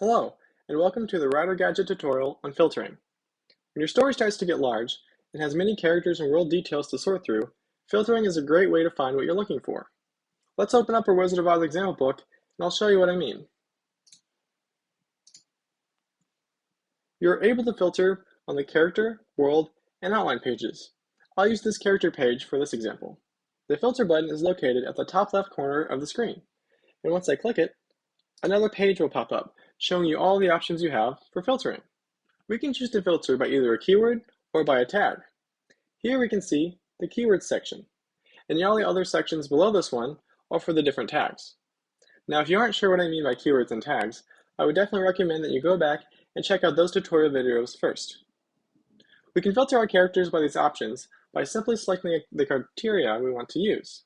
Hello, and welcome to the Writer Gadget tutorial on filtering. When your story starts to get large and has many characters and world details to sort through, filtering is a great way to find what you're looking for. Let's open up our Wizard of Oz example book, and I'll show you what I mean. You're able to filter on the character, world, and outline pages. I'll use this character page for this example. The filter button is located at the top left corner of the screen, and once I click it, another page will pop up, showing you all the options you have for filtering. We can choose to filter by either a keyword or by a tag. Here we can see the keywords section, and all the other sections below this one are for the different tags. Now, if you aren't sure what I mean by keywords and tags, I would definitely recommend that you go back and check out those tutorial videos first. We can filter our characters by these options by simply selecting the criteria we want to use.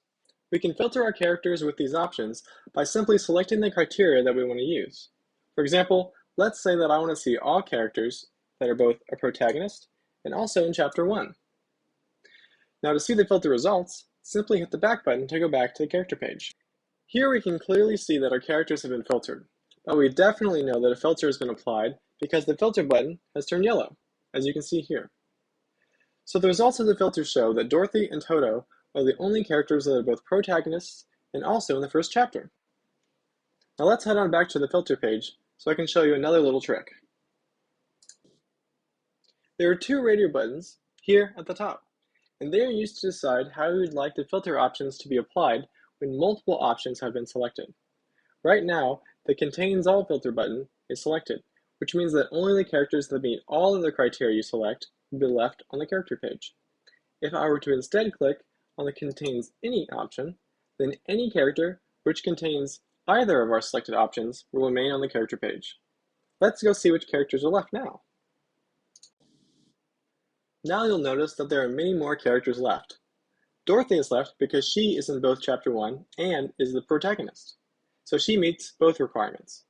We can filter our characters with these options by simply selecting the criteria that we want to use. For example, let's say that I want to see all characters that are both a protagonist and also in Chapter 1. Now to see the filter results, simply hit the back button to go back to the character page. Here we can clearly see that our characters have been filtered, but we definitely know that a filter has been applied because the filter button has turned yellow, as you can see here. So the results of the filter show that Dorothy and Toto are the only characters that are both protagonists and also in the first chapter. Now let's head on back to the filter page so I can show you another little trick. There are two radio buttons here at the top, and they are used to decide how you would like the filter options to be applied when multiple options have been selected. Right now, the Contains All filter button is selected, which means that only the characters that meet all of the criteria you select will be left on the character page. If I were to instead click on the Contains Any option, then any character which contains either of our selected options will remain on the character page. Let's go see which characters are left now. Now you'll notice that there are many more characters left. Dorothy is left because she is in both Chapter 1 and is the protagonist, so she meets both requirements.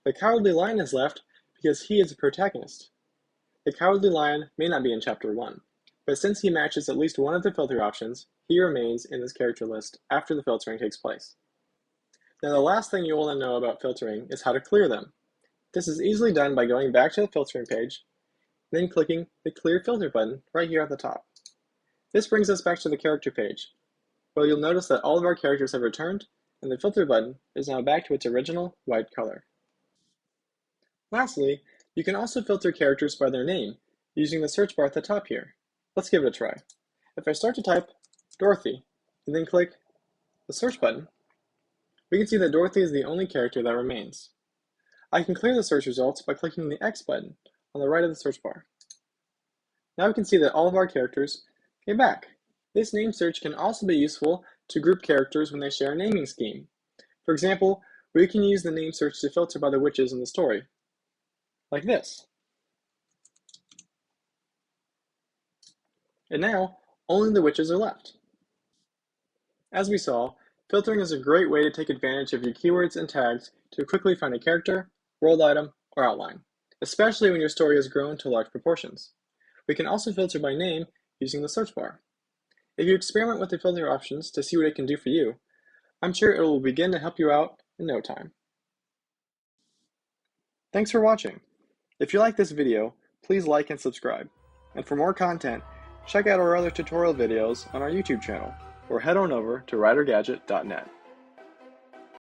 The Cowardly Lion is left because he is a protagonist. The Cowardly Lion may not be in Chapter 1, but since he matches at least one of the filter options, he remains in this character list after the filtering takes place. Now the last thing you want to know about filtering is how to clear them. This is easily done by going back to the filtering page, then clicking the Clear Filter button right here at the top. This brings us back to the character page, where you'll notice that all of our characters have returned, and the filter button is now back to its original white color. Lastly, you can also filter characters by their name using the search bar at the top here. Let's give it a try. If I start to type Dorothy and then click the search button, we can see that Dorothy is the only character that remains. I can clear the search results by clicking the X button on the right of the search bar. Now we can see that all of our characters came back. This name search can also be useful to group characters when they share a naming scheme. For example, we can use the name search to filter by the witches in the story, like this. And now, only the witches are left. As we saw, filtering is a great way to take advantage of your keywords and tags to quickly find a character, world item, or outline, especially when your story has grown to large proportions. We can also filter by name using the search bar. If you experiment with the filter options to see what it can do for you, I'm sure it will begin to help you out in no time. Thanks for watching. If you like this video, please like and subscribe. And for more content, check out our other tutorial videos on our YouTube channel, or head on over to writergadget.net.